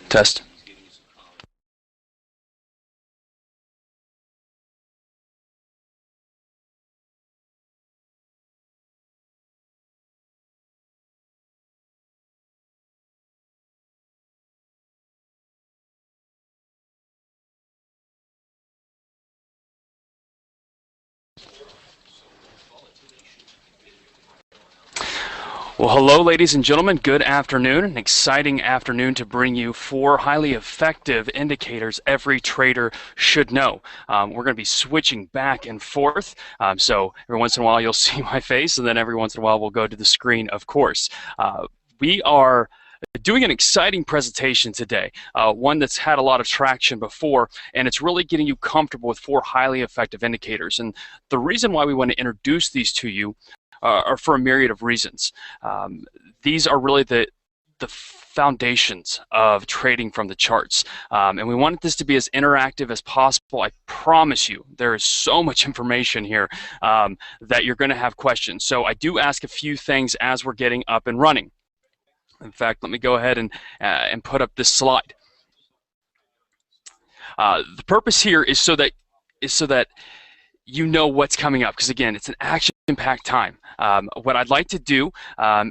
Test. Well, hello, ladies and gentlemen. Good afternoon. An exciting afternoon to bring you 4 highly effective indicators every trader should know. We're going to be switching back and forth. So every once in a while you'll see my face, and then every once in a while we'll go to the screen, of course. We are doing an exciting presentation today, one that's had a lot of traction before, and it's really getting you comfortable with 4 highly effective indicators. And the reason why we want to introduce these to you are for a myriad of reasons. These are really the foundations of trading from the charts, and we wanted this to be as interactive as possible. I promise you there is so much information here that you're going to have questions. So I do ask a few things as we're getting up and running. In fact, let me go ahead and put up this slide. The purpose here is so that you know what's coming up, because again, it's an action-packed time. What I'd like to do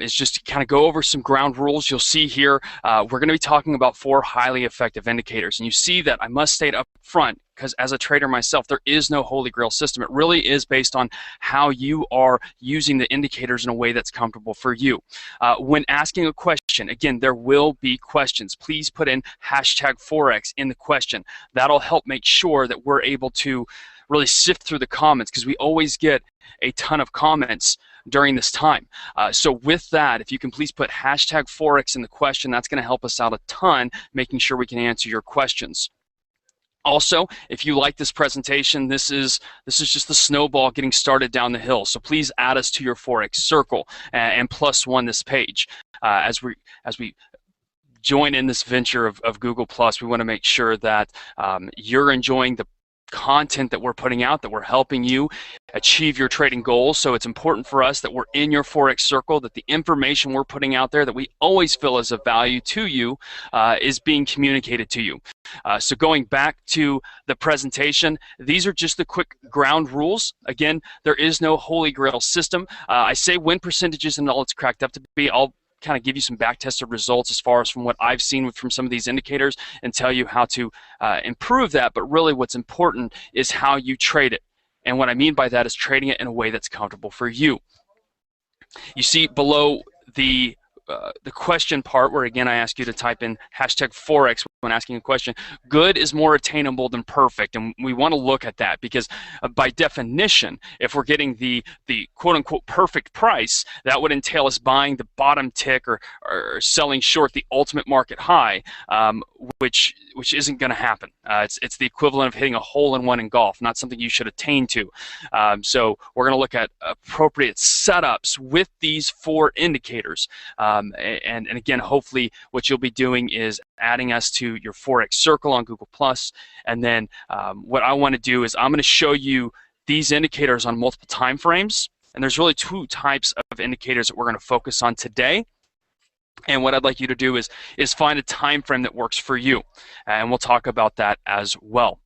is just kind of go over some ground rules. You'll see here we're going to be talking about 4 highly effective indicators, and you see that I must state up front, because as a trader myself, there is no holy grail system. It really is based on how you are using the indicators in a way that's comfortable for you. When asking a question, again, there will be questions. Please put in #Forex in the question. That'll help make sure that we're able to really sift through the comments, because we always get a ton of comments during this time. So with that, if you can please put #Forex in the question, that's going to help us out a ton, making sure we can answer your questions. Also, if you like this presentation, this is just the snowball getting started down the hill. So please add us to your Forex circle and +1 this page. As we join in this venture of Google+, we want to make sure that you're enjoying the content that we're putting out, that we're helping you achieve your trading goals. So it's important for us that we're in your Forex circle, that the information we're putting out there that we always feel is of value to you is being communicated to you. So going back to the presentation, these are just the quick ground rules. Again, there is no holy grail system. I say win percentages and all it's cracked up to be. I'll kind of give you some back-tested results as far as from what I've seen from some of these indicators and tell you how to improve that. But really what's important is how you trade it. And what I mean by that is trading it in a way that's comfortable for you. You see below the question part, where again I ask you to type in #Forex when asking a question. Good is more attainable than perfect, and we want to look at that because by definition, if we're getting the quote-unquote perfect price, that would entail us buying the bottom tick or selling short the ultimate market high, which isn't going to happen. It's the equivalent of hitting a hole-in-one in golf, not something you should attain to. So we're going to look at appropriate setups with these 4 indicators. And again, hopefully what you'll be doing is adding us to your Forex circle on Google+. And then what I want to do is I'm going to show you these indicators on multiple time frames. And there's really 2 types of indicators that we're going to focus on today. And what I'd like you to do is find a time frame that works for you. And we'll talk about that as well.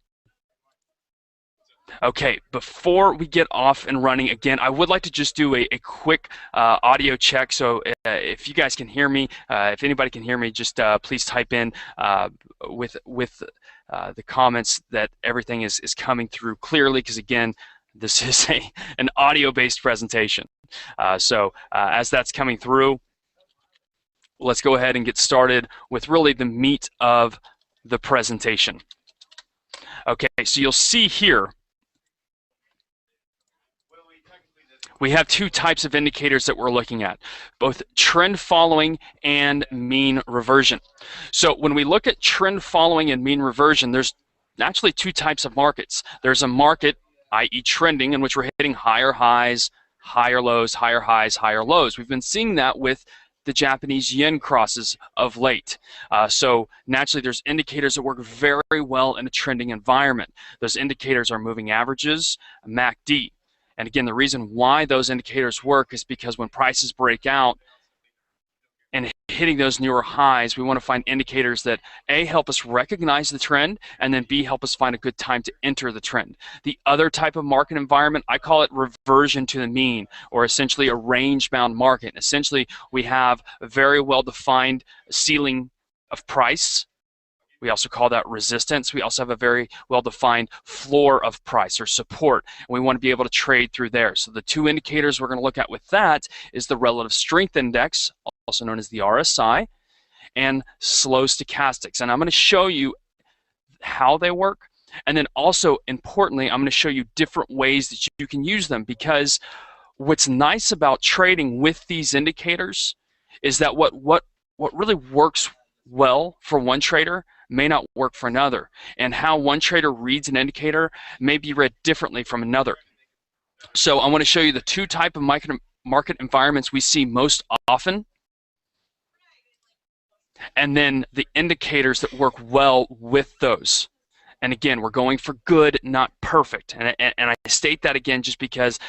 Okay, before we get off and running, again, I would like to just do a quick audio check. So if you guys can hear me, if anybody can hear me, just please type in with the comments that everything is coming through clearly, because again, this is an audio-based presentation. So as that's coming through, let's go ahead and get started with really the meat of the presentation. Okay, so you'll see here, we have 2 types of indicators that we're looking at, both trend following and mean reversion. So when we look at trend following and mean reversion, there's actually 2 types of markets. There's a market, i.e. trending, in which we're hitting higher highs, higher lows, higher highs, higher lows. We've been seeing that with the Japanese yen crosses of late. So naturally there's indicators that work very well in a trending environment. Those indicators are moving averages, MACD. And again, the reason why those indicators work is because when prices break out and hitting those newer highs, we want to find indicators that A, help us recognize the trend, and then B, help us find a good time to enter the trend. The other type of market environment, I call it reversion to the mean, or essentially a range-bound market. And essentially, we have a very well-defined ceiling of price. We also call that resistance. We also have a very well-defined floor of price or support, and we want to be able to trade through there. So the 2 indicators we're going to look at with that is the relative strength index, also known as the RSI, and slow stochastics. And I'm going to show you how they work, and then also importantly, I'm going to show you different ways that you can use them, because what's nice about trading with these indicators is that what really works well for one trader may not work for another, and how one trader reads an indicator may be read differently from another. So I want to show you the 2 types of market environments we see most often, and then the indicators that work well with those. And again, we're going for good, not perfect. And I state that again just because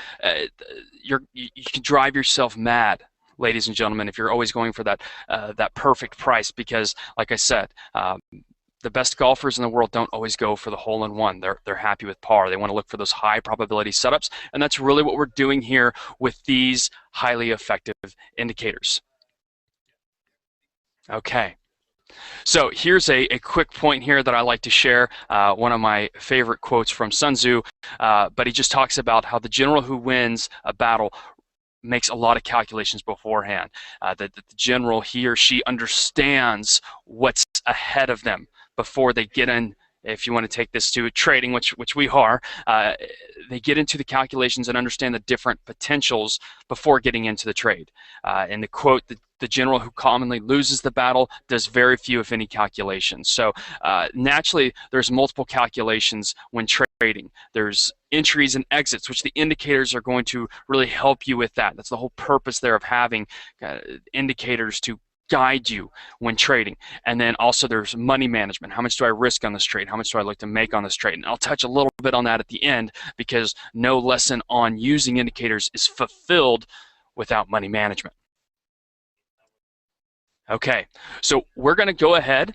you can drive yourself mad, ladies and gentlemen, if you're always going for that perfect price, because like I said, the best golfers in the world don't always go for the hole-in-one. They're happy with par. They want to look for those high probability setups, and that's really what we're doing here with these highly effective indicators. Okay. So here's a quick point here that I like to share, one of my favorite quotes from Sun Tzu, but he just talks about how the general who wins a battle makes a lot of calculations beforehand. That the general, he or she, understands what's ahead of them before they get in. If you want to take this to trading, which we are, they get into the calculations and understand the different potentials before getting into the trade. And the quote, the general who commonly loses the battle does very few, if any, calculations. So naturally, there's multiple calculations when trading. There's entries and exits, which the indicators are going to really help you with that. That's the whole purpose there of having indicators to guide you when trading. And then also there's money management. How much do I risk on this trade? How much do I look to make on this trade? And I'll touch a little bit on that at the end, because no lesson on using indicators is fulfilled without money management. Okay, so we're going to go ahead,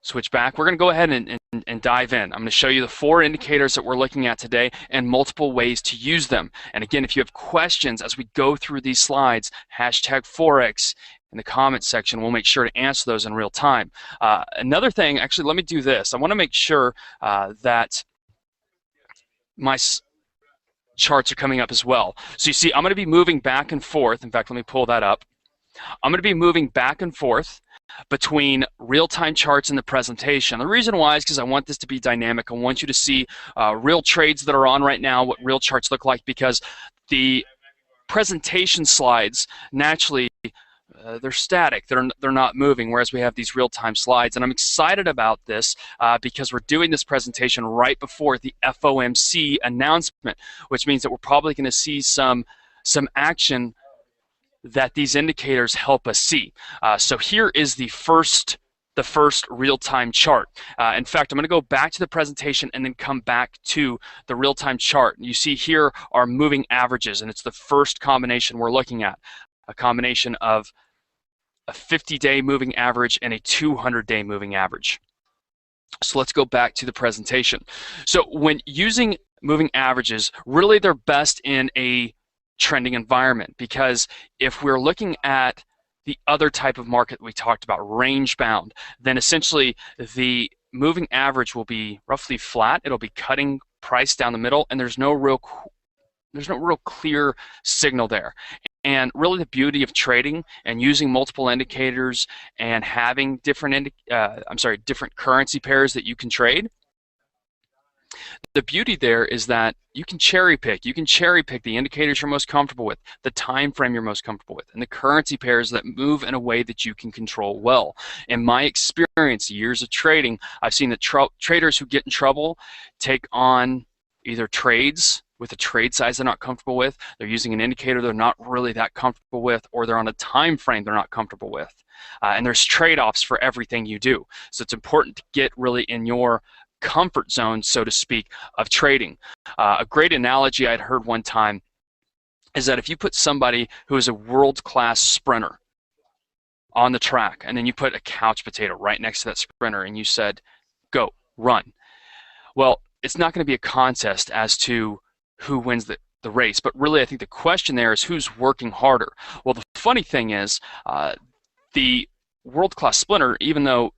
switch back. We're going to go ahead and dive in. I'm going to show you the 4 indicators that we're looking at today and multiple ways to use them. And again, if you have questions as we go through these slides, hashtag Forex in the comments section. We'll make sure to answer those in real time. Another thing, actually, let me do this. I want to make sure that my charts are coming up as well. So you see, I'm going to be moving back and forth. In fact, let me pull that up. I'm going to be moving back and forth between real-time charts and the presentation. The reason why is because I want this to be dynamic. I want you to see real trades that are on right now, what real charts look like, because the presentation slides naturally they're static, they're not moving, whereas we have these real-time slides. And I'm excited about this because we're doing this presentation right before the FOMC announcement, which means that we're probably going to see some action that these indicators help us see. So here is the first real-time chart. In fact, I'm going to go back to the presentation and then come back to the real-time chart. You see here are moving averages, and it's the first combination we're looking at, a combination of a 50-day moving average and a 200-day moving average. So let's go back to the presentation. So when using moving averages, really they're best in a trending environment, because if we're looking at the other type of market we talked about, range bound, then essentially the moving average will be roughly flat. It'll be cutting price down the middle, and there's no real clear signal there. And really the beauty of trading and using multiple indicators and having different currency pairs that you can trade, the beauty there is that you can cherry pick. You can cherry pick the indicators you're most comfortable with, the time frame you're most comfortable with, and the currency pairs that move in a way that you can control well. In my experience, years of trading, I've seen that traders who get in trouble take on either trades with a trade size they're not comfortable with, they're using an indicator they're not really that comfortable with, or they're on a time frame they're not comfortable with. And there's trade-offs for everything you do. So it's important to get really in your comfort zone, so to speak, of trading. A great analogy I'd heard one time is that if you put somebody who is a world-class sprinter on the track, and then you put a couch potato right next to that sprinter, and you said, go, run. Well, it's not going to be a contest as to who wins the race, but really I think the question there is who's working harder. Well, the funny thing is, the world-class sprinter, even though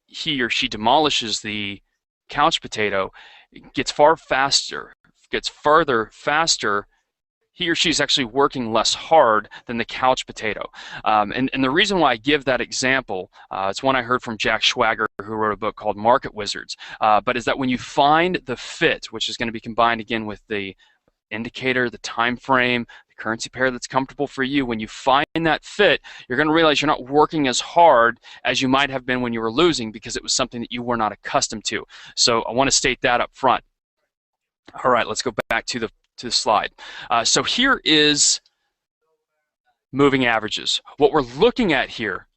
he or she demolishes the couch potato, gets farther faster, he or she is actually working less hard than the couch potato. And the reason why I give that example, it's one I heard from Jack Schwager, who wrote a book called Market Wizards, but is that when you find the fit, which is going to be combined again with the indicator, the time frame, the currency pair that's comfortable for you, when you find that fit, you're going to realize you're not working as hard as you might have been when you were losing, because it was something that you were not accustomed to. So I want to state that up front. All right, let's go back to the slide. So here is moving averages. What we're looking at here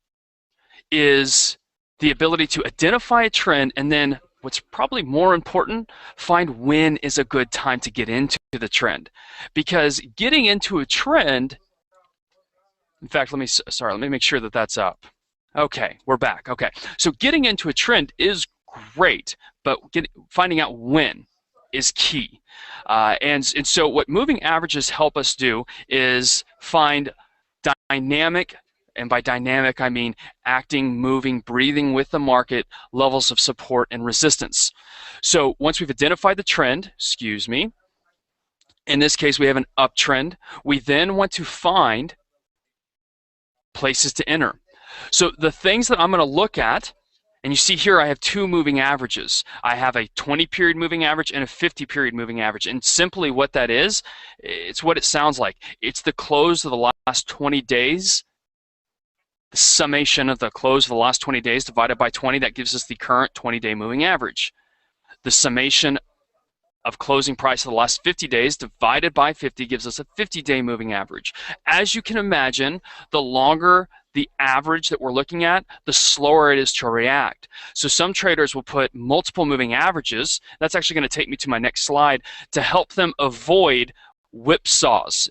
is the ability to identify a trend, and then what's probably more important, find when is a good time to get into the trend. Because getting into a trend, in fact, let me make sure that that's up. Okay, we're back. Okay, so getting into a trend is great, but finding out when is key. And so what moving averages help us do is find dynamic, and by dynamic I mean acting, moving, breathing with the market, levels of support and resistance. So once we've identified the trend, in this case we have an uptrend, we then want to find places to enter. So the things that I'm going to look at, and you see here I have 2 moving averages. I have a 20-period moving average and a 50-period moving average. And simply what that is, it's what it sounds like. It's the close of the last 20 days, the summation of the close of the last 20 days divided by 20. That gives us the current 20-day moving average. The summation of closing price of the last 50 days divided by 50 gives us a 50-day moving average. As you can imagine, the longer the average that we're looking at, the slower it is to react. So some traders will put multiple moving averages. That's actually going to take me to my next slide to help them avoid whipsaws.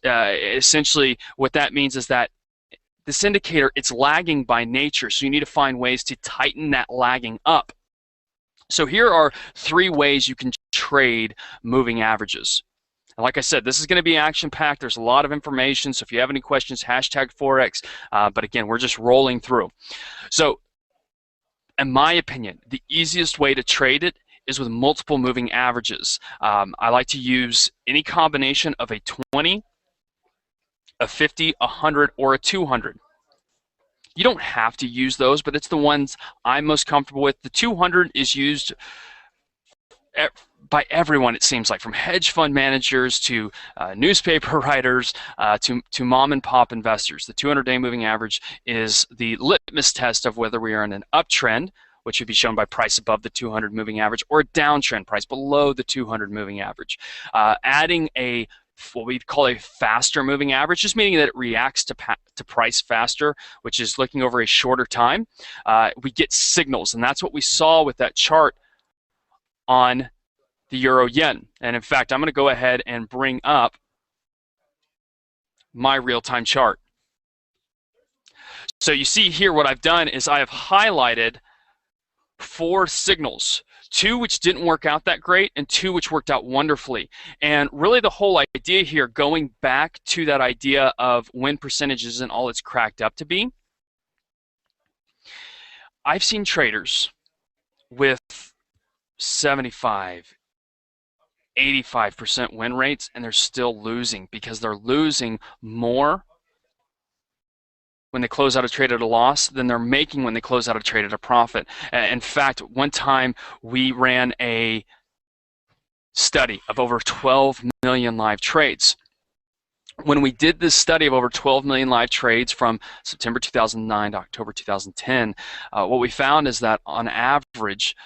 Essentially, what that means is that this indicator, it's lagging by nature, so you need to find ways to tighten that lagging up. So here are 3 ways you can trade moving averages. And like I said, this is going to be action-packed. There's a lot of information, so if you have any questions, hashtag Forex. But again, we're just rolling through. So in my opinion, the easiest way to trade it is with multiple moving averages. I like to use any combination of a 20, a 50, a 100, or a 200. You don't have to use those, but it's the ones I'm most comfortable with. The 200 is used by everyone, it seems like, from hedge fund managers to newspaper writers to mom and pop investors. The 200-day moving average is the litmus test of whether we are in an uptrend, which would be shown by price above the 200 moving average, or a downtrend, price below the 200 moving average. Adding what we call a faster moving average, just meaning that it reacts to price faster, which is looking over a shorter time. We get signals, and that's what we saw with that chart on the euro yen. And in fact, I'm going to go ahead and bring up my real-time chart. So you see here what I've done is I have highlighted 4 signals, 2 which didn't work out that great and 2 which worked out wonderfully. And really the whole idea here, going back to that idea of win percentage isn't all it's cracked up to be, I've seen traders with 75, 85% win rates, and they're still losing because they're losing more when they close out a trade at a loss than they're making when they close out a trade at a profit. In fact, one time we ran a study of over 12 million live trades. When we did this study of over 12 million live trades from September 2009 to October 2010, what we found is that on average,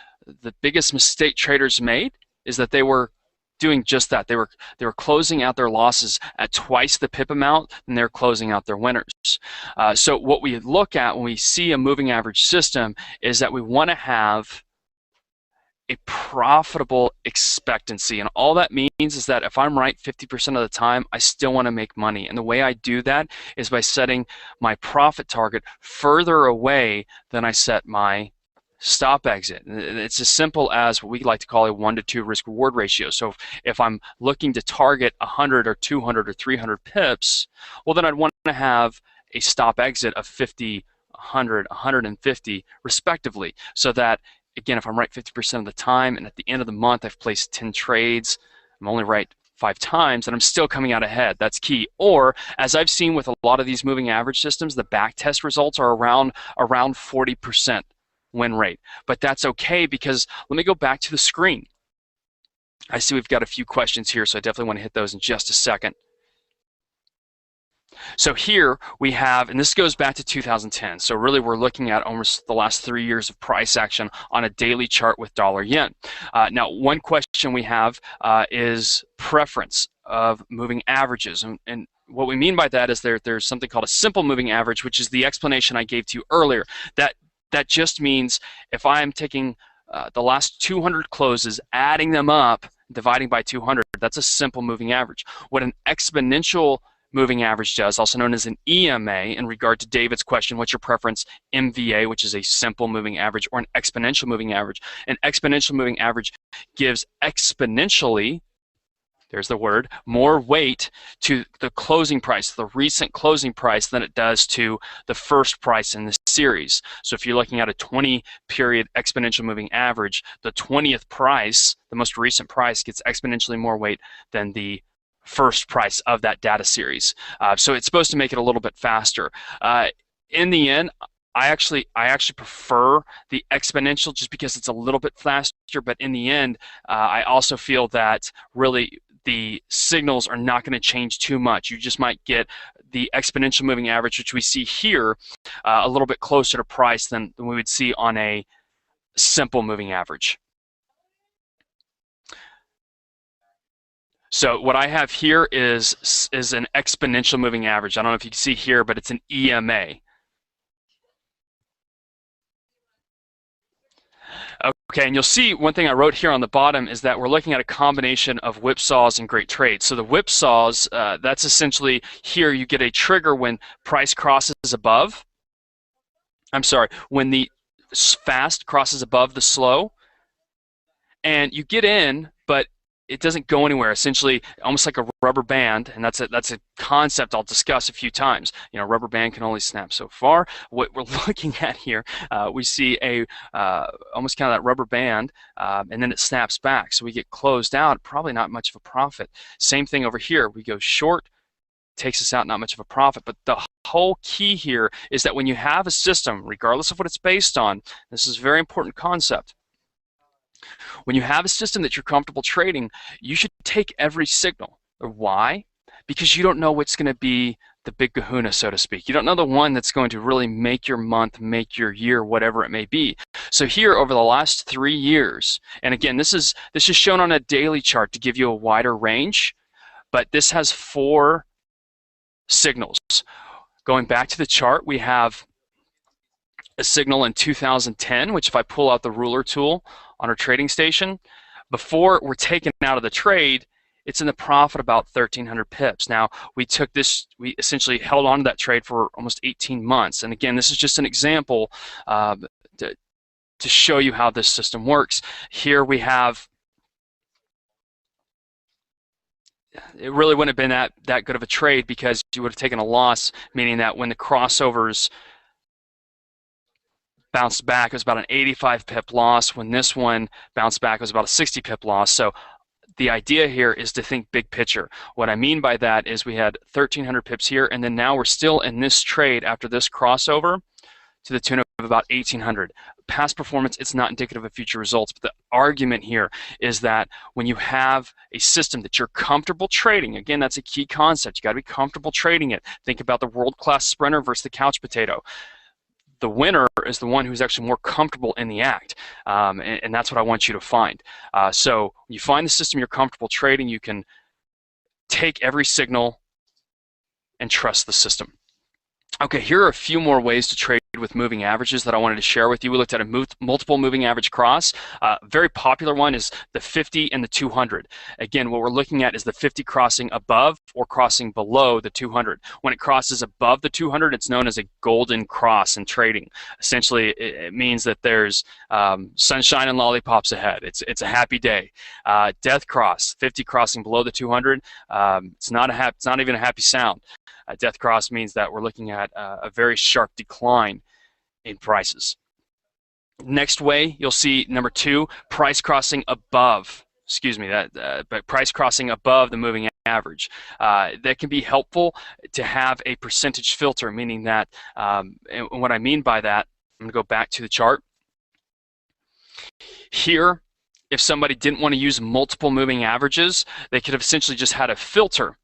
the biggest mistake traders made is that they were doing just that. They were closing out their losses at twice the pip amount than they're closing out their winners. So what we look at when we see a moving average system is that we want to have a profitable expectancy. And all that means is that if I'm right 50% of the time, I still want to make money. And the way I do that is by setting my profit target further away than I set my stop exit. It's as simple as what we like to call a 1 to 2 risk reward ratio. So if I'm looking to target 100 or 200 or 300 pips, well, then I'd want to have a stop exit of 50, 100, 150 respectively, so that again, if I'm right 50% of the time and at the end of the month I've placed 10 trades, I'm only right 5 times, and I'm still coming out ahead. That's key. Or, as I've seen with a lot of these moving average systems, the back test results are around 40% win rate. But that's okay, because let me go back to the screen. I see we've got a few questions here, so I definitely want to hit those in just a second. So here we have, and this goes back to 2010, so really we're looking at almost the last 3 years of price action on a daily chart with dollar yen. Now, one question we have is preference of moving averages, and what we mean by that is there's something called a simple moving average, which is the explanation I gave to you earlier. That just means if I'm taking the last 200 closes, adding them up, dividing by 200, that's a simple moving average. What an exponential moving average does, also known as an EMA, in regard to David's question, what's your preference, MVA, which is a simple moving average, or an exponential moving average. An exponential moving average gives exponentially, there's the word, more weight to the closing price, the recent closing price, than it does to the first price in the series. So if you're looking at a 20-period exponential moving average, the 20th price, the most recent price, gets exponentially more weight than the first price of that data series. So it's supposed to make it a little bit faster. In the end, I actually prefer the exponential just because it's a little bit faster, but in the end, I also feel that really the signals are not going to change too much. You just might get the exponential moving average, which we see here, a little bit closer to price than we would see on a simple moving average. So what I have here is an exponential moving average. I don't know if you can see here, but it's an EMA. Okay, and you'll see one thing I wrote here on the bottom is that we're looking at a combination of whipsaws and great trades. So the whipsaws, that's essentially here you get a trigger when price crosses above. I'm sorry, when the fast crosses above the slow, and you get in, but it doesn't go anywhere. Essentially, almost like a rubber band, and that's a concept I'll discuss a few times. You know, rubber band can only snap so far. What we're looking at here, we see a almost kind of that rubber band, and then it snaps back. So we get closed out, probably not much of a profit. Same thing over here. We go short, takes us out, not much of a profit. But the whole key here is that when you have a system, regardless of what it's based on, this is a very important concept. When you have a system that you're comfortable trading, you should take every signal. Why? Because you don't know what's going to be the big kahuna, so to speak. You don't know the one that's going to really make your month, make your year, whatever it may be. So here, over the last 3 years, and again, this is shown on a daily chart to give you a wider range, but this has 4 signals. Going back to the chart, we have a signal in 2010, which if I pull out the ruler tool on our trading station, before we're taken out of the trade, it's in the profit about 1,300 pips. Now, we essentially held on to that trade for almost 18 months. And again, this is just an example to show you how this system works. Here we have, it really wouldn't have been that good of a trade because you would have taken a loss, meaning that when the crossovers bounced back, it was about an 85 pip loss. When this one bounced back, it was about a 60 pip loss. So the idea here is to think big picture. What I mean by that is we had 1,300 pips here, and then now we're still in this trade after this crossover to the tune of about 1,800. Past performance, it's not indicative of future results, but the argument here is that when you have a system that you're comfortable trading, again, that's a key concept. You got to be comfortable trading it. Think about the world-class sprinter versus the couch potato. The winner is the one who's actually more comfortable in the act, and that's what I want you to find. So you find the system you're comfortable trading, you can take every signal and trust the system. Okay, here are a few more ways to trade with moving averages that I wanted to share with you. We looked at a multiple moving average cross. A very popular one is the 50 and the 200. Again, what we're looking at is the 50 crossing above or crossing below the 200. When it crosses above the 200, it's known as a golden cross in trading. Essentially, it means that there's sunshine and lollipops ahead. It's a happy day. Death cross, 50 crossing below the 200. It's not even a happy sound. Death cross means that we're looking at a very sharp decline in prices. Next way, you'll see number 2, price crossing above. Excuse me, but price crossing above the moving average. That can be helpful to have a percentage filter, meaning that, and what I mean by that, I'm going to go back to the chart. Here, if somebody didn't want to use multiple moving averages, they could have essentially just had a filter.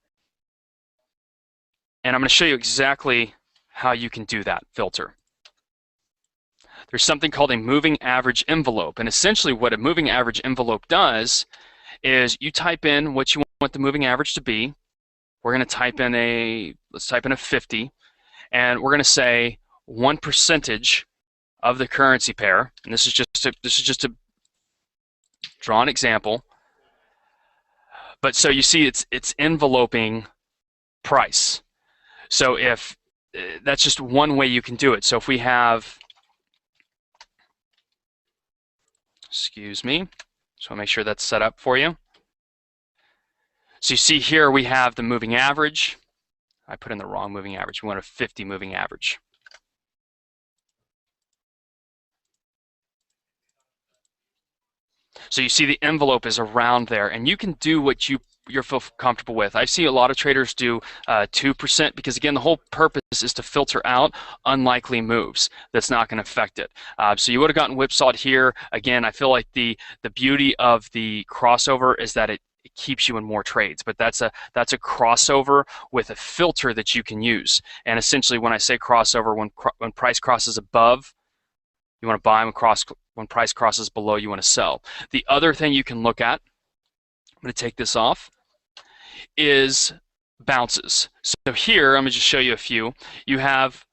And I'm going to show you exactly how you can do that filter. There's something called a moving average envelope. And essentially what a moving average envelope does is you type in what you want the moving average to be. We're going to type in let's type in a 50. And we're going to say 1% of the currency pair. And this is just to draw an example. But so you see it's enveloping price. So if that's just one way you can do it. So if we have, excuse me, just want to make sure that's set up for you. So you see here we have the moving average. I put in the wrong moving average. We want a 50 moving average. So you see the envelope is around there, and you can do what you feel comfortable with. I see a lot of traders do 2% because, again, the whole purpose is to filter out unlikely moves. That's not going to affect it. So you would have gotten whipsawed here. Again, I feel like the beauty of the crossover is that it keeps you in more trades, but that's a crossover with a filter that you can use. And essentially, when I say crossover, when price crosses above, you want to buy. When price crosses below, you want to sell. The other thing you can look at, I'm going to take this off, is bounces. So here, I'm going to just show you a few. You have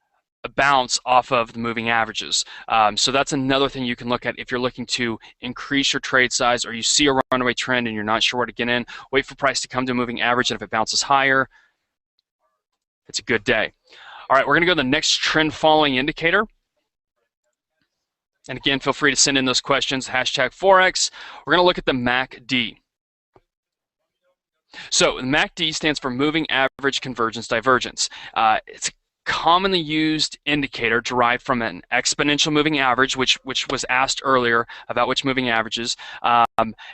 a bounce off of the moving averages. So that's another thing you can look at if you're looking to increase your trade size, or you see a runaway trend and you're not sure where to get in. Wait for price to come to a moving average, and if it bounces higher, it's a good day. All right, we're going to go to the next trend following indicator. And again, feel free to send in those questions, #Forex. We're going to look at the MACD. So the MACD stands for Moving Average Convergence Divergence. It's a commonly used indicator derived from an exponential moving average, which was asked earlier about which moving averages.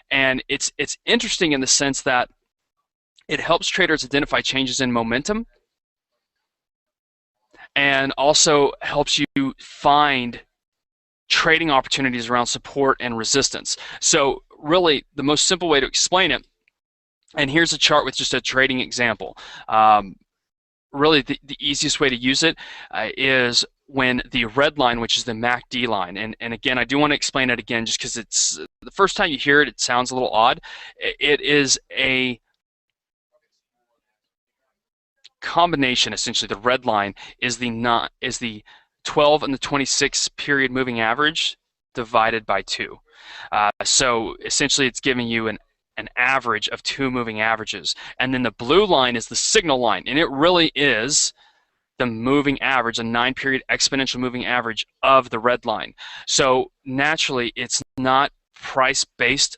And it's interesting in the sense that it helps traders identify changes in momentum, and also helps you find trading opportunities around support and resistance. So really, the most simple way to explain it, and here's a chart with just a trading example. Really, the easiest way to use it is when the red line, which is the MACD line, and again, I do want to explain it again just because it's the first time you hear it, it sounds a little odd. It is a combination, essentially. The red line is the 12 and the 26 period moving average divided by 2. So essentially, it's giving you an average of 2 moving averages. And then the blue line is the signal line, and it really is the moving average, a 9-period exponential moving average of the red line. So naturally, it's not price-based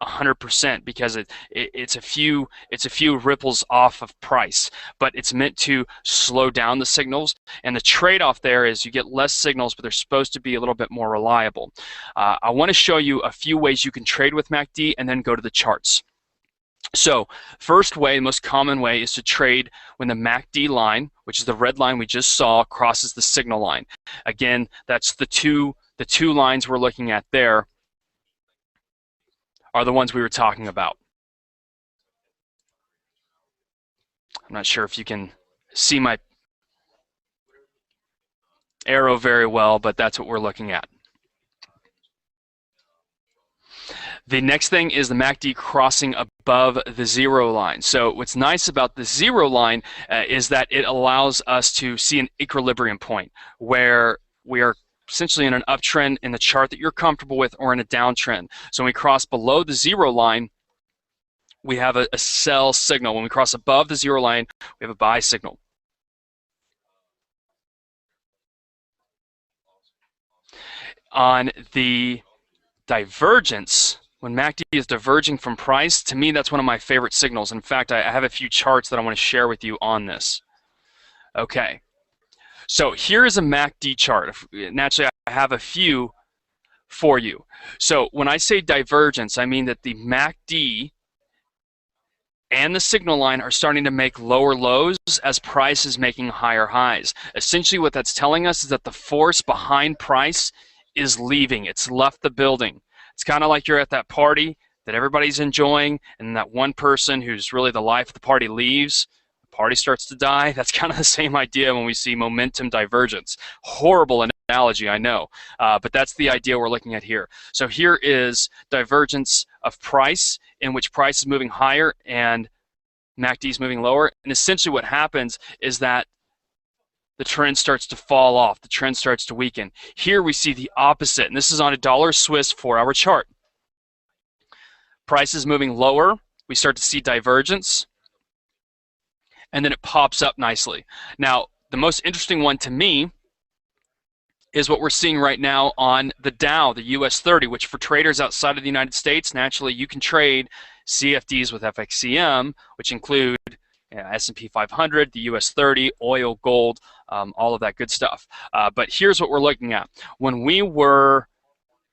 100% because it's a few ripples off of price, but it's meant to slow down the signals. And the trade-off there is you get less signals, but they're supposed to be a little bit more reliable. I want to show you a few ways you can trade with MACD and then go to the charts. So first way, the most common way, is to trade when the MACD line, which is the red line we just saw, crosses the signal line. Again, that's the two lines we're looking at there are the ones we were talking about. I'm not sure if you can see my arrow very well, but that's what we're looking at. The next thing is the MACD crossing above the 0 line. So what's nice about the 0 line is that it allows us to see an equilibrium point where we are essentially in an uptrend in the chart that you're comfortable with, or in a downtrend. So when we cross below the 0 line, we have a sell signal. When we cross above the 0 line, we have a buy signal. On the divergence, when MACD is diverging from price, to me that's one of my favorite signals. In fact, I have a few charts that I want to share with you on this. Okay. So here is a MACD chart. Naturally, I have a few for you. So when I say divergence, I mean that the MACD and the signal line are starting to make lower lows as price is making higher highs. Essentially, what that's telling us is that the force behind price is leaving. It's left the building. It's kind of like you're at that party that everybody's enjoying, and that one person who's really the life of the party leaves. Party starts to die. That's kind of the same idea when we see momentum divergence. Horrible analogy, I know, but that's the idea we're looking at here. So here is divergence of price, in which price is moving higher and MACD is moving lower. And essentially what happens is that the trend starts to fall off. The trend starts to weaken. Here we see the opposite, and this is on a dollar Swiss 4-hour chart. Price is moving lower. We start to see divergence, and then it pops up nicely. Now, the most interesting one to me is what we're seeing right now on the Dow, the US 30, which for traders outside of the United States, naturally you can trade CFDs with FXCM, which include S&P 500, the US 30, oil, gold, all of that good stuff. But here's what we're looking at. When we were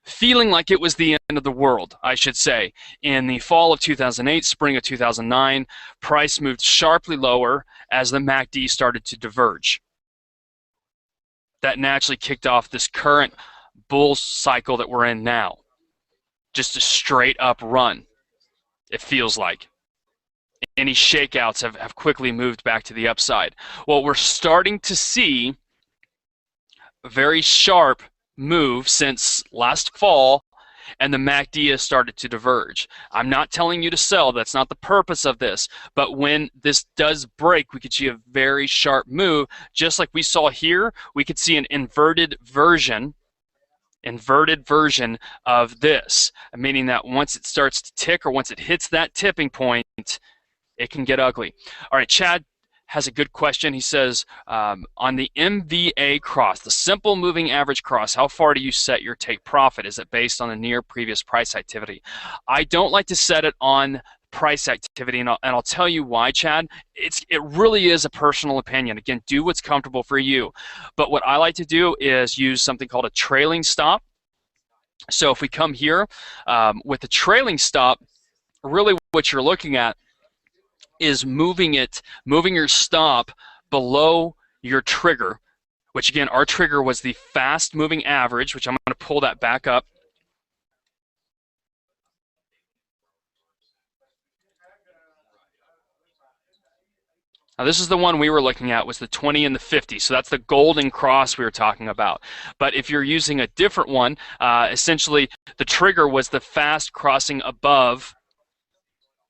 feeling like it was the end of the world, I should say, in the fall of 2008, spring of 2009, price moved sharply lower as the MACD started to diverge. That naturally kicked off this current bull cycle that we're in now. Just a straight up run, it feels like. Any shakeouts have quickly moved back to the upside. Well, we're starting to see a very sharp move since last fall, and the MACD has started to diverge. I'm not telling you to sell. That's not the purpose of this. But when this does break, we could see a very sharp move. Just like we saw here, we could see an inverted version of this, meaning that once it starts to tick or once it hits that tipping point, it can get ugly. All right, Chad has a good question. He says, on the MVA cross, the simple moving average cross, how far do you set your take profit? Is it based on the near previous price activity? I don't like to set it on price activity, and I'll tell you why, Chad. It really is a personal opinion. Again, do what's comfortable for you. But what I like to do is use something called a trailing stop. So if we come here with the trailing stop, really what you're looking at is moving your stop below your trigger, which again, our trigger was the fast moving average, which I'm going to pull that back up. Now this is the one we were looking at, was the 20 and the 50. So that's the golden cross we were talking about. But if you're using a different one, essentially the trigger was the fast crossing above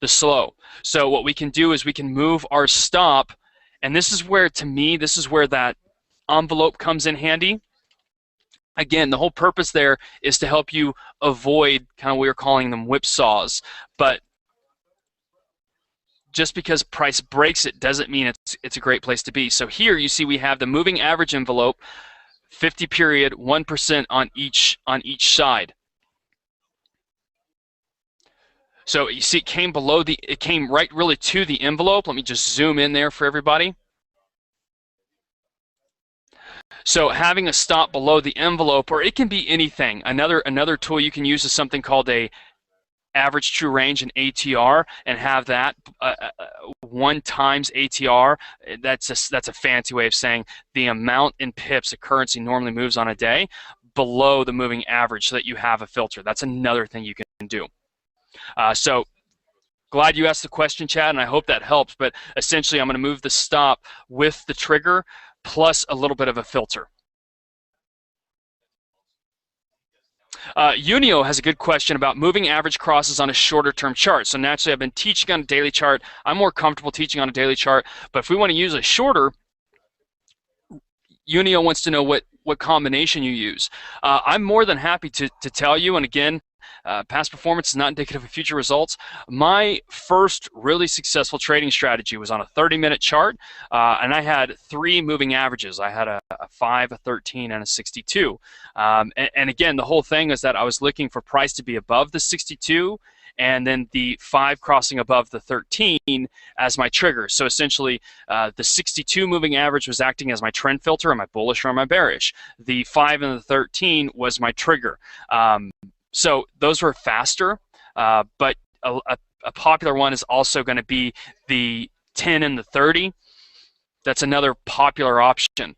the slow. So what we can do is we can move our stop, and this is where, to me, this is where that envelope comes in handy. Again, the whole purpose there is to help you avoid kind of, we were calling them whipsaws. But just because price breaks it doesn't mean it's a great place to be. So here you see we have the moving average envelope, 50 period, 1% on each side. So you see it came below it came right really to the envelope. Let me just zoom in there for everybody. So having a stop below the envelope, or it can be anything. Another tool you can use is something called a average true range, an ATR, and have that 1 times ATR. That's a fancy way of saying the amount in pips a currency normally moves on a day below the moving average, so that you have a filter. That's another thing you can do. So glad you asked the question, Chad, and I hope that helps. But essentially, I'm going to move the stop with the trigger plus a little bit of a filter. Unio has a good question about moving average crosses on a shorter term chart. So naturally, I've been teaching on a daily chart. I'm more comfortable teaching on a daily chart. But if we want to use a shorter, Unio wants to know what combination you use. I'm more than happy to tell you, and again, past performance is not indicative of future results. My first really successful trading strategy was on a 30-minute chart, and I had 3 moving averages. I had a 5, a 13, and a 62. And again, the whole thing is that I was looking for price to be above the 62, and then the 5 crossing above the 13 as my trigger. So essentially, the 62 moving average was acting as my trend filter. Am I bullish or am I bearish? The 5 and the 13 was my trigger. So those were faster, but a popular one is also going to be the 10 and the 30. That's another popular option.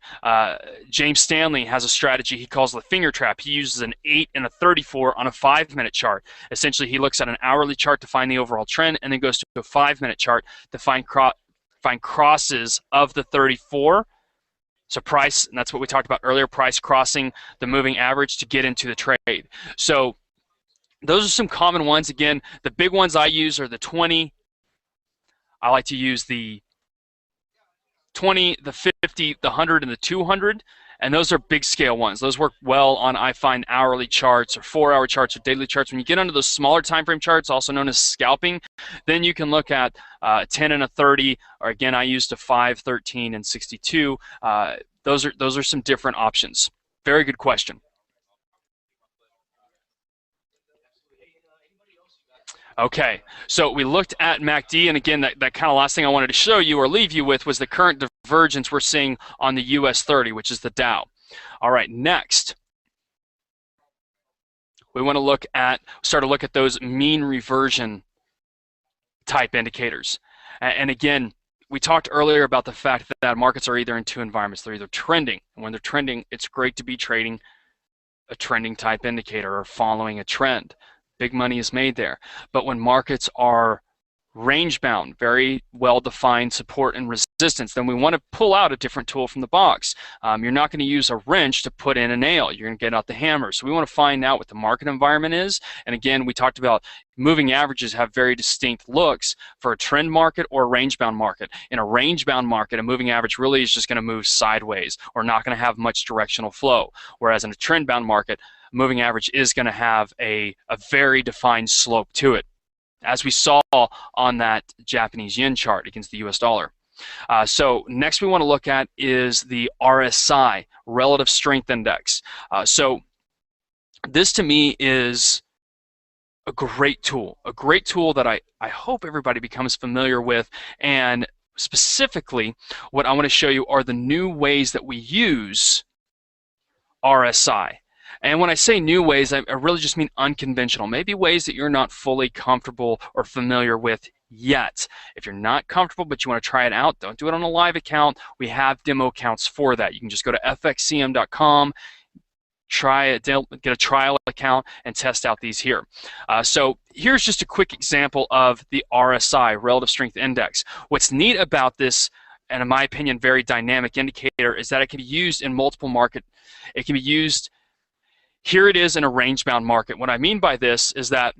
James Stanley has a strategy he calls the finger trap. He uses an 8 and a 34 on a 5-minute chart. Essentially, he looks at an hourly chart to find the overall trend, and then goes to a 5-minute chart to find crosses of the 34. So price, and that's what we talked about earlier, price crossing the moving average to get into the trade. So those are some common ones. Again, the big ones I use are the 20. I like to use the 20, the 50, the 100, and the 200. And those are big scale ones. Those work well on, I find, hourly charts or 4-hour charts or daily charts. When you get onto those smaller time frame charts, also known as scalping, then you can look at 10 and a 30, or again, I used a 5, 13, and 62. Those are some different options. Very good question. Okay, so we looked at MACD, and again, that kind of last thing I wanted to show you or leave you with was the current divergence we're seeing on the US 30, which is the Dow. All right, next, we want to start to look at those mean reversion type indicators. And again, we talked earlier about the fact that markets are either in 2 environments. They're either trending, and when they're trending, it's great to be trading a trending type indicator or following a trend. Big money is made there. But when markets are range bound, very well-defined support and resistance. Then we want to pull out a different tool from the box. You're not going to use a wrench to put in a nail. You're going to get out the hammer. So we want to find out what the market environment is. And again, we talked about moving averages have very distinct looks for a trend market or a range-bound market. In a range-bound market, a moving average really is just going to move sideways or not going to have much directional flow. Whereas in a trend-bound market, a moving average is going to have a very defined slope to it, as we saw on that Japanese yen chart against the US dollar. So next we want to look at is the RSI, Relative Strength Index. So this to me is a great tool that I hope everybody becomes familiar with. And specifically, what I want to show you are the new ways that we use RSI. And when I say new ways, I really just mean unconventional, maybe ways that you're not fully comfortable or familiar with yet. If you're not comfortable but you want to try it out, don't do it on a live account. We have demo accounts for that. You can just go to fxcm.com, get a trial account, and test out these here. So here's just a quick example of the RSI, Relative Strength Index. What's neat about this, and in my opinion, very dynamic indicator, is that it can be used in multiple market. It can be used. Here it is in a range-bound market. What I mean by this is that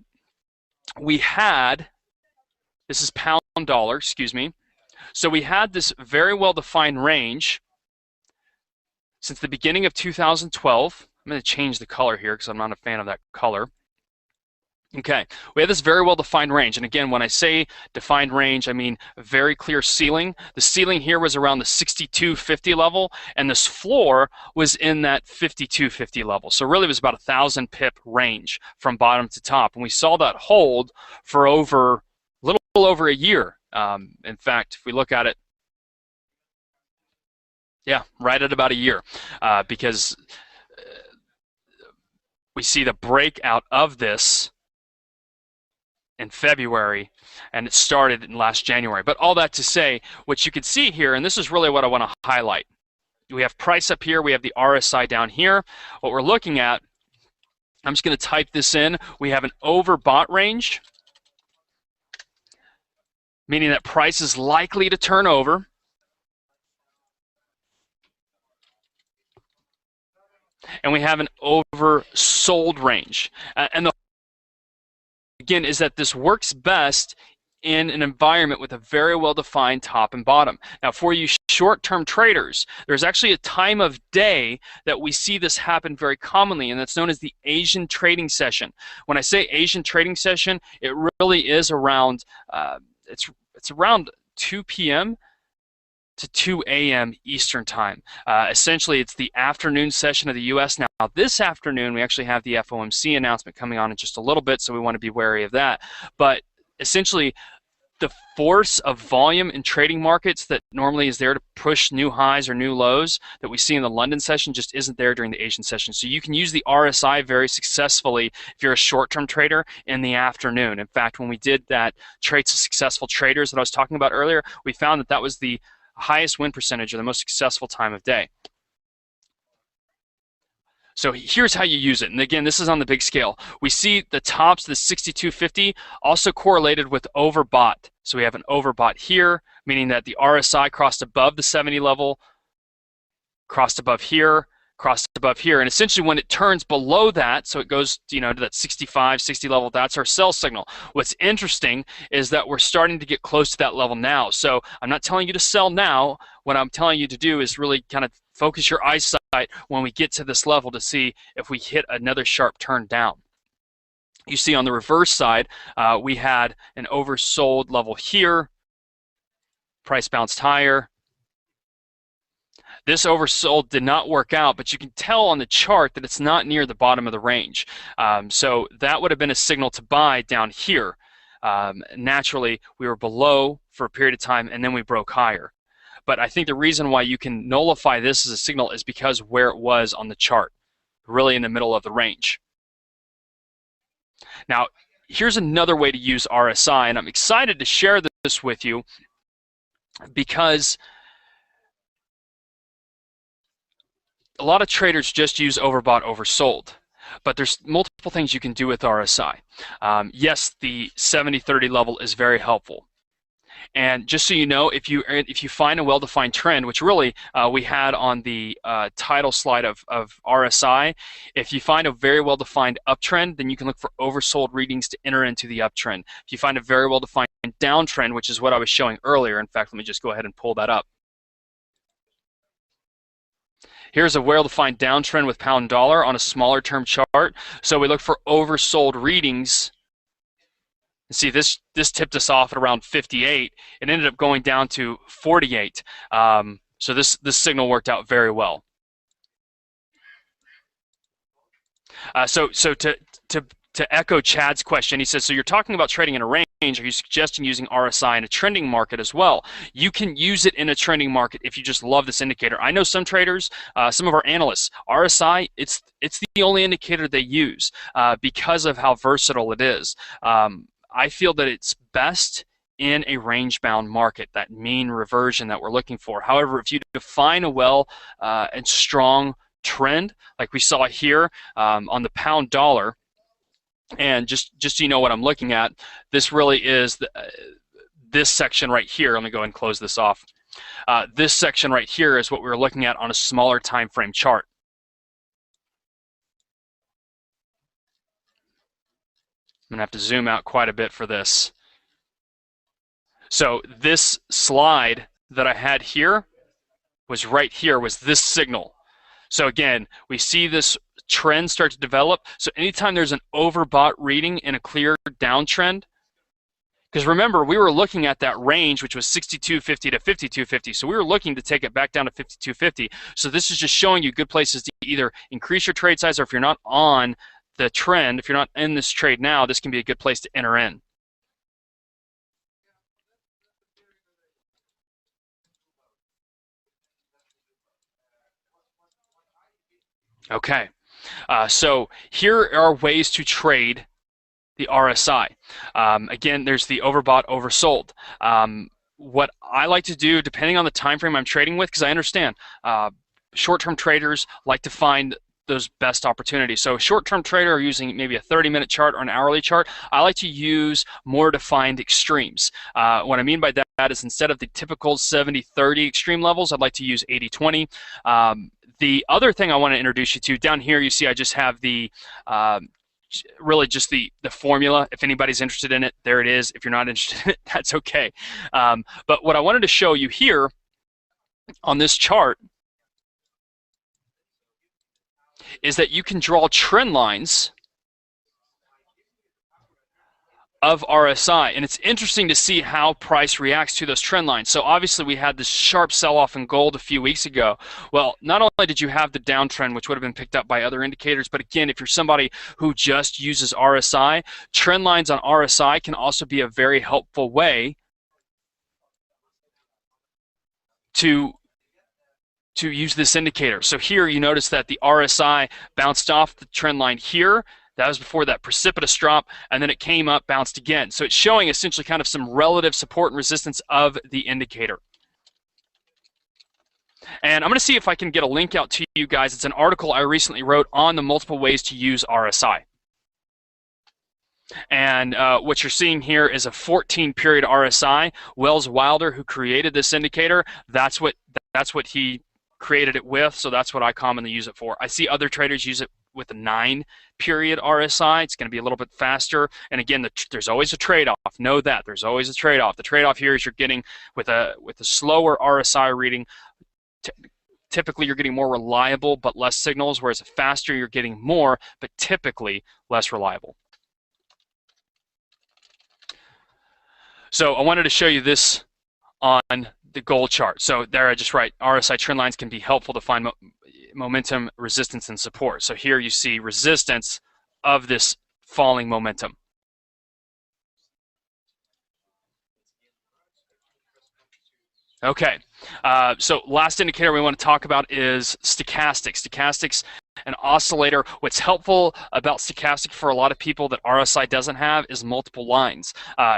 this is pound dollar, excuse me. So we had this very well-defined range since the beginning of 2012. I'm going to change the color here because I'm not a fan of that color. Okay, we have this very well-defined range, and again, when I say defined range, I mean a very clear ceiling. The ceiling here was around the 62.50 level, and this floor was in that 52.50 level. So really, it was about 1,000 pip range from bottom to top, and we saw that hold for a little over a year. In fact, if we look at it, yeah, right at about a year, because we see the breakout of this in February, and it started in last January. But all that to say, what you can see here, and this is really what I want to highlight. We have price up here, we have the RSI down here. What we're looking at, I'm just going to type this in. We have an overbought range, meaning that price is likely to turn over. And we have an oversold range. And the again is that this works best in an environment with a very well-defined top and bottom. Now, for you short-term traders, there's actually a time of day that we see this happen very commonly, and that's known as the Asian trading session. When I say Asian trading session, it really is around it's around 2 p.m. to 2 a.m. Eastern time. Essentially, it's the afternoon session of the U.S. Now, this afternoon, we actually have the FOMC announcement coming on in just a little bit, so we want to be wary of that. But essentially, the force of volume in trading markets that normally is there to push new highs or new lows that we see in the London session just isn't there during the Asian session. So you can use the RSI very successfully if you're a short-term trader in the afternoon. In fact, when we did that Traits of Successful Traders that I was talking about earlier, we found that that was the highest win percentage or the most successful time of day. So here's how you use it. And again, this is on the big scale. We see the tops, the 62.50, also correlated with overbought. So we have an overbought here, meaning that the RSI crossed above the 70 level, crossed above here, crossed above here. And essentially when it turns below that, so it goes to that 65, 60 level, that's our sell signal. What's interesting is that we're starting to get close to that level now. So I'm not telling you to sell now. What I'm telling you to do is really kind of focus your eyesight when we get to this level to see if we hit another sharp turn down. You see on the reverse side, we had an oversold level here. Price bounced higher. This oversold did not work out, but you can tell on the chart that it's not near the bottom of the range. So that would have been a signal to buy down here. Naturally, we were below for a period of time, and then we broke higher. But I think the reason why you can nullify this as a signal is because where it was on the chart, really in the middle of the range. Now, here's another way to use RSI, and I'm excited to share this with you because a lot of traders just use overbought, oversold. but there's multiple things you can do with RSI. Yes, the 70-30 level is very helpful. And just so you know, if you find a well-defined trend, which really we had on the title slide of RSI, if you find a very well-defined uptrend, then you can look for oversold readings to enter into the uptrend. If you find a very well-defined downtrend, which is what I was showing earlier, in fact, let me just go ahead and pull that up. Here's a well-defined downtrend with pound dollar on a smaller term chart. So we look for oversold readings. See, this tipped us off at around 58. It ended up going down to 48. So this signal worked out very well. So to echo Chad's question, he says, so you're talking about trading in a range. Are you suggesting using RSI in a trending market as well? You can use it in a trending market if you just love this indicator. I know some traders, some of our analysts, RSI, it's the only indicator they use because of how versatile it is. I feel that it's best in a range-bound market, that mean reversion that we're looking for. However, if you define a well and strong trend, like we saw here on the pound dollar, and just so you know what I'm looking at, this really is this section right here. Let me go ahead and close this off. This section right here is what we're looking at on a smaller time frame chart. I'm gonna have to zoom out quite a bit for this. So this slide that I had here was right here, was this signal. So again, we see this trend start to develop. So anytime there's an overbought reading in a clear downtrend, because remember, we were looking at that range, which was 62.50 to 52.50. So we were looking to take it back down to 52.50. So this is just showing you good places to either increase your trade size, or if you're not on the trend, if you're not in this trade now, this can be a good place to enter in. Okay, so here are ways to trade the RSI. Again, there's the overbought, oversold. What I like to do, depending on the time frame I'm trading with, because I understand short-term traders like to find those best opportunities. So a short-term trader using maybe a 30-minute chart or an hourly chart, I like to use more defined extremes. What I mean by that is instead of the typical 70-30 extreme levels, I'd like to use 80-20. The other thing I want to introduce you to, down here you see I just have the really just the formula. If anybody's interested in it, there it is. If you're not interested in it, that's okay. But what I wanted to show you here on this chart is that you can draw trend lines of RSI, and it's interesting to see how price reacts to those trend lines. So obviously we had this sharp sell-off in gold a few weeks ago. Well, not only did you have the downtrend, which would have been picked up by other indicators, but again, if you're somebody who just uses RSI, trend lines on RSI can also be a very helpful way to use this indicator. So here you notice that the RSI bounced off the trend line here. That was before that precipitous drop, and then it came up, bounced again. So it's showing essentially kind of some relative support and resistance of the indicator. And I'm going to see if I can get a link out to you guys. It's an article I recently wrote on the multiple ways to use RSI. And what you're seeing here is a 14-period RSI. Wells Wilder, who created this indicator, that's what he created it with, so that's what I commonly use it for. I see other traders use it with a 9-period RSI. It's going to be a little bit faster. And again, there's always a trade-off. Know that. There's always a trade-off. The trade-off here is you're getting, with a slower RSI reading, typically you're getting more reliable but less signals, whereas faster you're getting more but typically less reliable. So I wanted to show you this on the gold chart. So there I just write RSI trend lines can be helpful to find momentum, resistance, and support. So here you see resistance of this falling momentum. Okay, so last indicator we want to talk about is stochastics. Stochastics, an oscillator. What's helpful about stochastic for a lot of people that RSI doesn't have is multiple lines.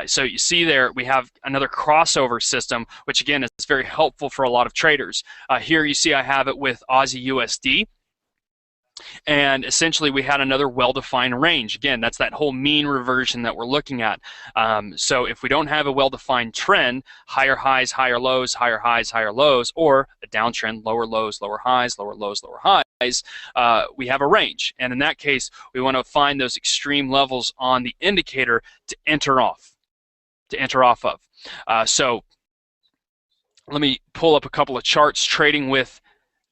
So you see there we have another crossover system, which again is very helpful for a lot of traders. Here you see I have it with Aussie USD. And essentially we had another well-defined range. Again, that's that whole mean reversion that we're looking at. So if we don't have a well-defined trend, higher highs, higher lows, higher highs, higher lows, or a downtrend, lower lows, lower highs, lower lows, lower highs, we have a range. And in that case, we want to find those extreme levels on the indicator to enter off of. So let me pull up a couple of charts trading with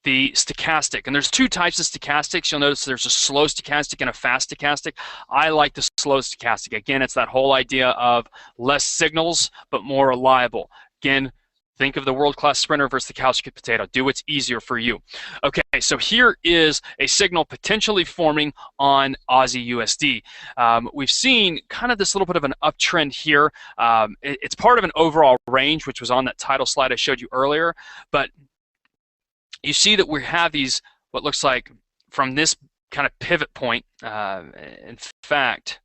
the stochastic. And there's two types of stochastics. You'll notice there's a slow stochastic and a fast stochastic. I like the slow stochastic. Again, it's that whole idea of less signals, but more reliable. Again, think of the world-class sprinter versus the couch potato. Do what's easier for you. Okay, so here is a signal potentially forming on Aussie USD. We've seen kind of this little bit of an uptrend here. It's part of an overall range, which was on that title slide I showed you earlier. But you see that we have these, what looks like from this kind of pivot point. In fact,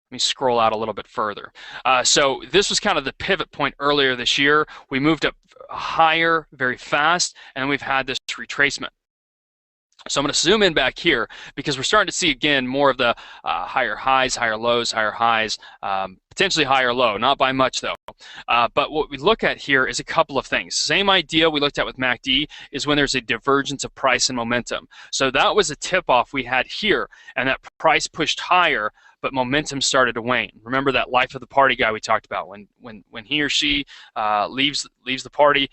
let me scroll out a little bit further. So this was kind of the pivot point earlier this year. We moved up higher very fast, and we've had this retracement. So I'm going to zoom in back here because we're starting to see, again, more of the higher highs, higher lows, higher highs, potentially higher low, not by much though. But what we look at here is a couple of things. Same idea we looked at with MACD is when there's a divergence of price and momentum. So that was a tip-off we had here, and that price pushed higher, but momentum started to wane. Remember that life of the party guy we talked about. When he or she leaves the party,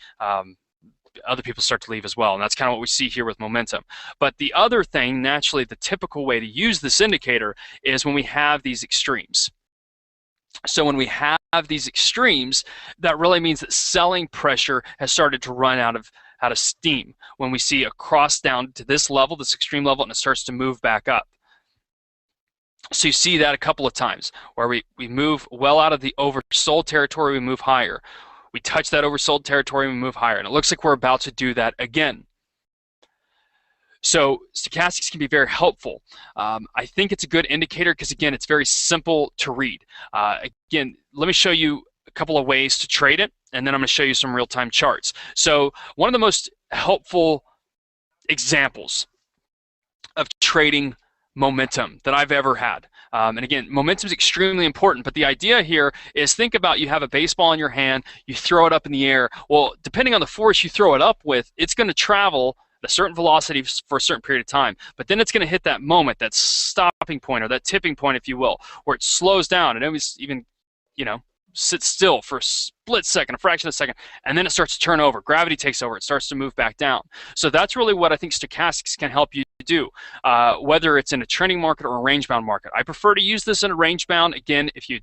other people start to leave as well, and that's kind of what we see here with momentum. But the other thing, naturally, the typical way to use this indicator is when we have these extremes. So when we have these extremes, that really means that selling pressure has started to run out of steam. When we see a cross down to this level, this extreme level, and it starts to move back up. So you see that a couple of times where we move well out of the oversold territory, we move higher. We touch that oversold territory and we move higher. And it looks like we're about to do that again. So stochastics can be very helpful. I think it's a good indicator because, again, it's very simple to read. Again, let me show you a couple of ways to trade it, and then I'm going to show you some real-time charts. So one of the most helpful examples of trading momentum that I've ever had. And again, momentum is extremely important, but the idea here is, think about, you have a baseball in your hand, you throw it up in the air. Well, depending on the force you throw it up with, it's going to travel at a certain velocity for a certain period of time, but then it's going to hit that moment, that stopping point, or that tipping point, if you will, where it slows down and it even, sits still for a split second, a fraction of a second, and then it starts to turn over. Gravity takes over. It starts to move back down. So that's really what I think stochastics can help you do, whether it's in a trending market or a range-bound market. I prefer to use this in a range-bound. Again, if you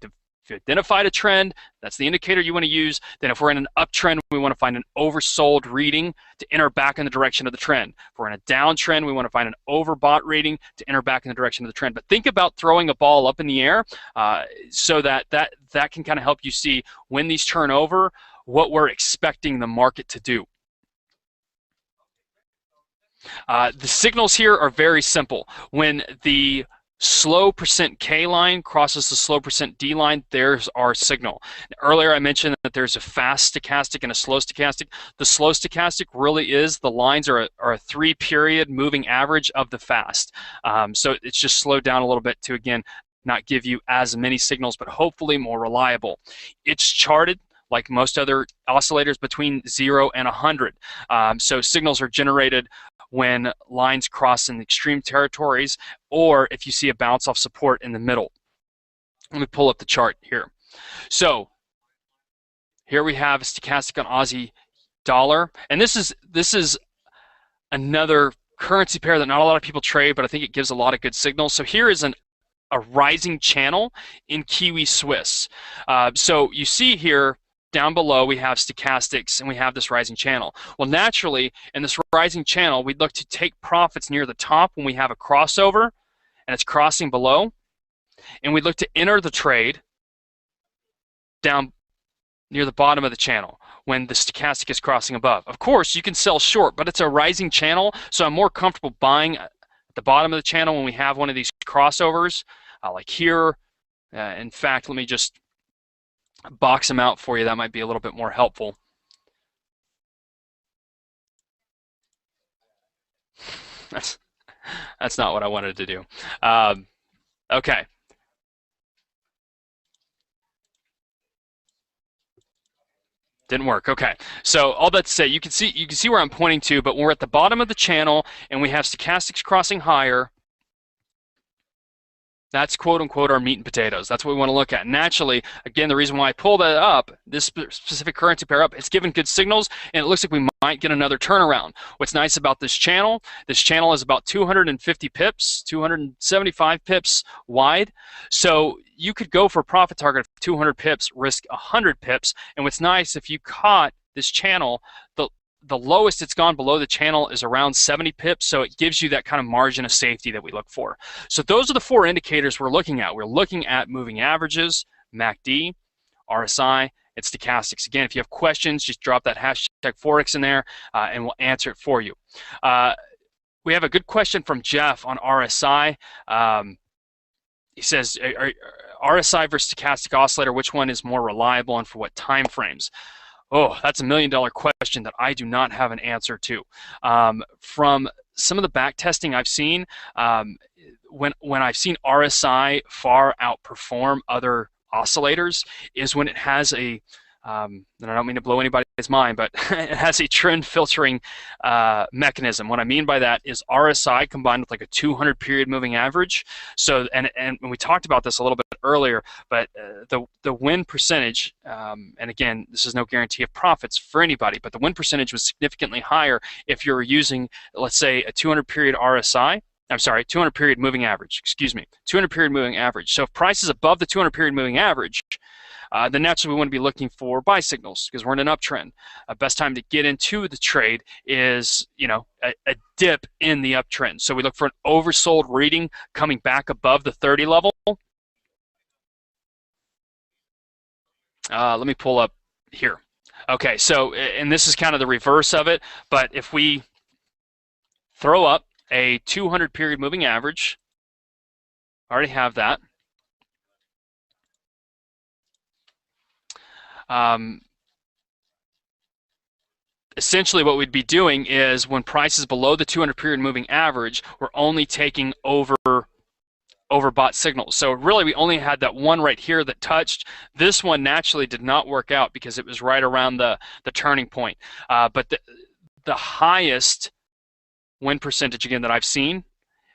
identified a trend, that's the indicator you want to use. Then if we're in an uptrend, we want to find an oversold reading to enter back in the direction of the trend. If we're in a downtrend, we want to find an overbought reading to enter back in the direction of the trend. But think about throwing a ball up in the air so that can kind of help you see when these turn over, what we're expecting the market to do. The signals here are very simple. When the slow %K line crosses the slow %D line, there's our signal. Earlier I mentioned that there's a fast stochastic and a slow stochastic. The slow stochastic really is, the lines are a 3-period moving average of the fast. So it's just slowed down a little bit to, again, not give you as many signals, but hopefully more reliable. It's charted like most other oscillators between 0 and 100. So signals are generated when lines cross in the extreme territories, or if you see a bounce off support in the middle. Let me pull up the chart here. So here we have a stochastic on Aussie dollar, and this is another currency pair that not a lot of people trade, but I think it gives a lot of good signals. So here is a rising channel in Kiwi Swiss. So you see here, down below we have stochastics and we have this rising channel. Well, naturally, in this rising channel, we'd look to take profits near the top when we have a crossover and it's crossing below, and we'd look to enter the trade down near the bottom of the channel when the stochastic is crossing above. Of course, you can sell short, but it's a rising channel, so I'm more comfortable buying at the bottom of the channel when we have one of these crossovers, like here. In fact, let me just box them out for you. That might be a little bit more helpful. That's not what I wanted to do. Okay. Didn't work. Okay. So all that to say, you can see where I'm pointing to, but when we're at the bottom of the channel and we have stochastics crossing higher, that's quote unquote our meat and potatoes. That's what we want to look at. Naturally, again, the reason why I pull that up, this specific currency pair up, it's given good signals, and it looks like we might get another turnaround. What's nice about this channel is about 250 pips, 275 pips wide. So you could go for a profit target of 200 pips, risk 100 pips. And what's nice, if you caught this channel, the lowest it's gone below the channel is around 70 pips, so it gives you that kind of margin of safety that we look for. So those are the four indicators we're looking at. We're looking at moving averages, MACD, RSI, and stochastics. Again, if you have questions, just drop that hashtag Forex in there, and we'll answer it for you. We have a good question from Jeff on RSI. He says, RSI versus stochastic oscillator, which one is more reliable and for what time frames? Oh, that's $1 million question that I do not have an answer to. From some of the back testing I've seen, when I've seen RSI far outperform other oscillators is when it has a, and I don't mean to blow anybody's mind, but it has a trend filtering mechanism. What I mean by that is RSI combined with like a 200 period moving average. So, and we talked about this a little bit earlier, but the win percentage, and again, this is no guarantee of profits for anybody, but the win percentage was significantly higher if you're using, let's say, a 200 period RSI. I'm sorry, 200 period moving average, excuse me, 200 period moving average. So if price is above the 200 period moving average, then naturally we want to be looking for buy signals because we're in an uptrend. Best time to get into the trade is, a dip in the uptrend. So we look for an oversold reading coming back above the 30 level. Let me pull up here. Okay, so, and this is kind of the reverse of it, but if we throw up a 200 period moving average, I already have that. Essentially what we'd be doing is when price is below the 200 period moving average, we're only taking overbought signals. So really we only had that one right here that touched. This one naturally did not work out because it was right around the turning point. But the highest win percentage, again, that I've seen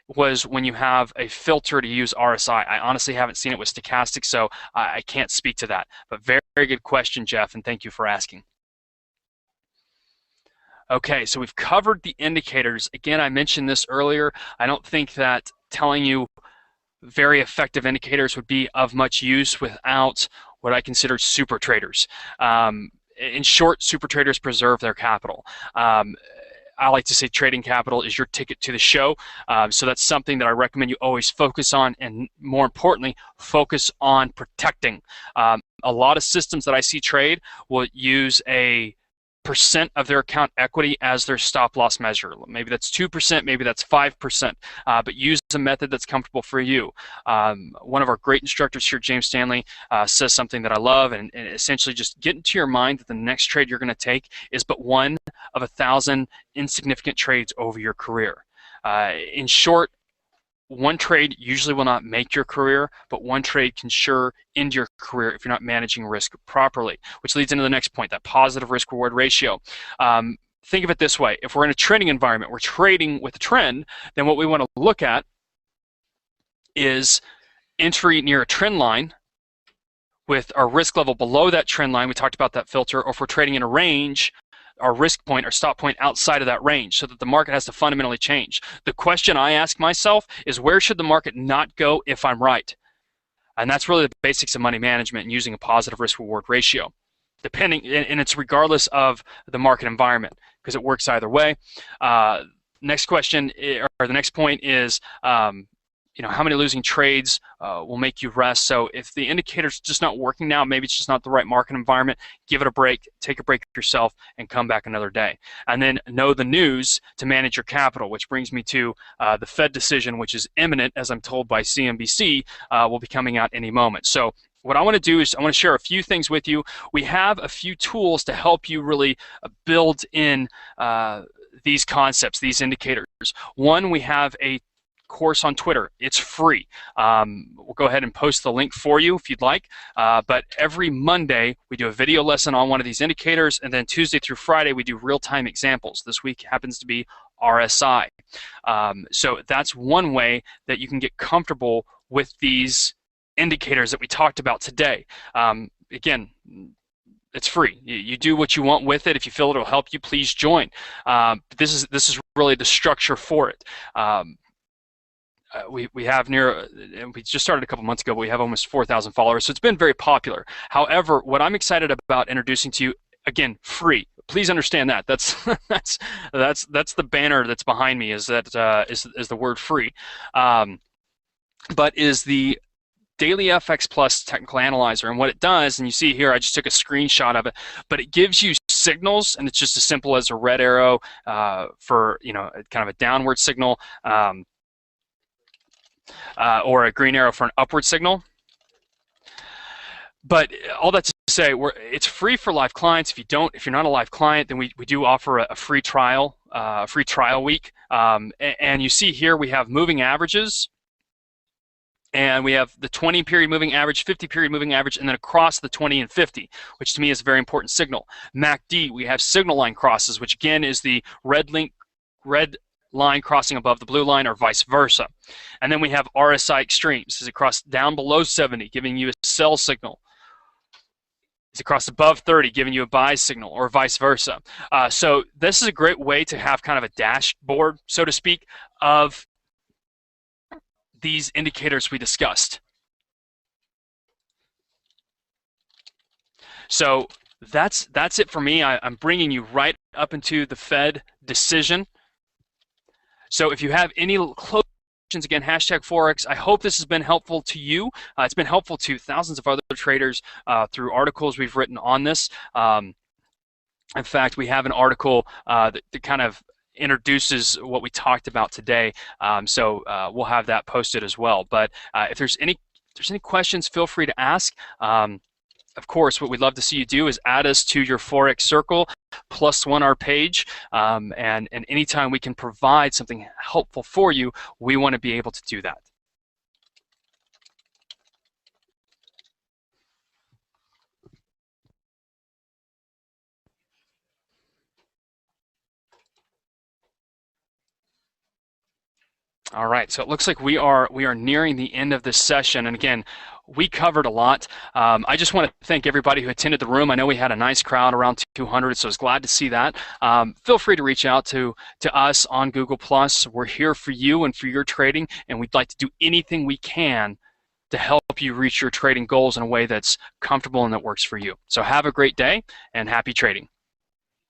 was when you have a filter to use RSI. I honestly haven't seen it with stochastic, so I can't speak to that. But very, very good question, Jeff, and thank you for asking. Okay, so we've covered the indicators. Again, I mentioned this earlier. I don't think that telling you very effective indicators would be of much use without what I consider super traders. In short, super traders preserve their capital. I like to say trading capital is your ticket to the show. So that's something that I recommend you always focus on, and more importantly, focus on protecting. A lot of systems that I see trade will use a percent of their account equity as their stop loss measure. Maybe that's 2%, maybe that's 5%, but use a method that's comfortable for you. One of our great instructors here, James Stanley, says something that I love, and essentially just get into your mind that the next trade you're going to take is but one of 1,000 insignificant trades over your career. In short, one trade usually will not make your career, but one trade can sure end your career if you're not managing risk properly, which leads into the next point, that positive risk-reward ratio. Think of it this way. If we're in a trending environment, we're trading with a trend, then what we want to look at is entry near a trend line with our risk level below that trend line. We talked about that filter. Or if we're trading in a range, our risk point, our stop point outside of that range, so that the market has to fundamentally change. The question I ask myself is, where should the market not go if I'm right? And that's really the basics of money management and using a positive risk-reward ratio. And it's regardless of the market environment, because it works either way. Next question, or the next point is, how many losing trades will make you rest? So if the indicator's just not working now, maybe it's just not the right market environment, give it a break, take a break yourself, and come back another day. And then know the news to manage your capital, which brings me to the Fed decision, which is imminent, as I'm told by CNBC, will be coming out any moment. So what I want to do is I want to share a few things with you. We have a few tools to help you really build in these concepts, these indicators. One, we have a course on Twitter. It's free. We'll go ahead and post the link for you if you'd like. But every Monday, we do a video lesson on one of these indicators, and then Tuesday through Friday, we do real-time examples. This week happens to be RSI. So that's one way that you can get comfortable with these indicators that we talked about today. Again, it's free. You do what you want with it. If you feel it'll help you, please join. This is really the structure for it. We have we just started a couple months ago, but we have almost 4,000 followers, so it's been very popular. However, what I'm excited about introducing to you, again, free. Please understand that. That's the banner that's behind me. Is the word free, but is the DailyFX Plus Technical Analyzer. And what it does, and you see here, I just took a screenshot of it, but it gives you signals, and it's just as simple as a red arrow for kind of a downward signal, or a green arrow for an upward signal. But all that to say, it's free for live clients. If you're not a live client, then we do offer a free trial, week. And you see here we have moving averages. And we have the 20-period moving average, 50-period moving average, and then across the 20 and 50, which to me is a very important signal. MACD, we have signal line crosses, which again is the red line crossing above the blue line, or vice versa. And then we have RSI extremes. Is it crossed down below 70, giving you a sell signal? Is it crossed above 30, giving you a buy signal, or vice versa? So this is a great way to have kind of a dashboard, so to speak, of these indicators we discussed. So that's it for me. I'm bringing you right up into the Fed decision. So if you have any close questions, again, #Forex. I hope this has been helpful to you. It's been helpful to thousands of other traders through articles we've written on this. In fact, we have an article that kind of introduces what we talked about today, so we'll have that posted as well. But if there's any questions, feel free to ask. Of course, what we'd love to see you do is add us to your Forex Circle, +1 our page, and anytime we can provide something helpful for you, we want to be able to do that. All right, so it looks like we are nearing the end of this session, and again, we covered a lot. I just want to thank everybody who attended the room. I know we had a nice crowd, around 200, so I was glad to see that. Feel free to reach out to us on Google+. We're here for you and for your trading, and we'd like to do anything we can to help you reach your trading goals in a way that's comfortable and that works for you. So have a great day, and happy trading.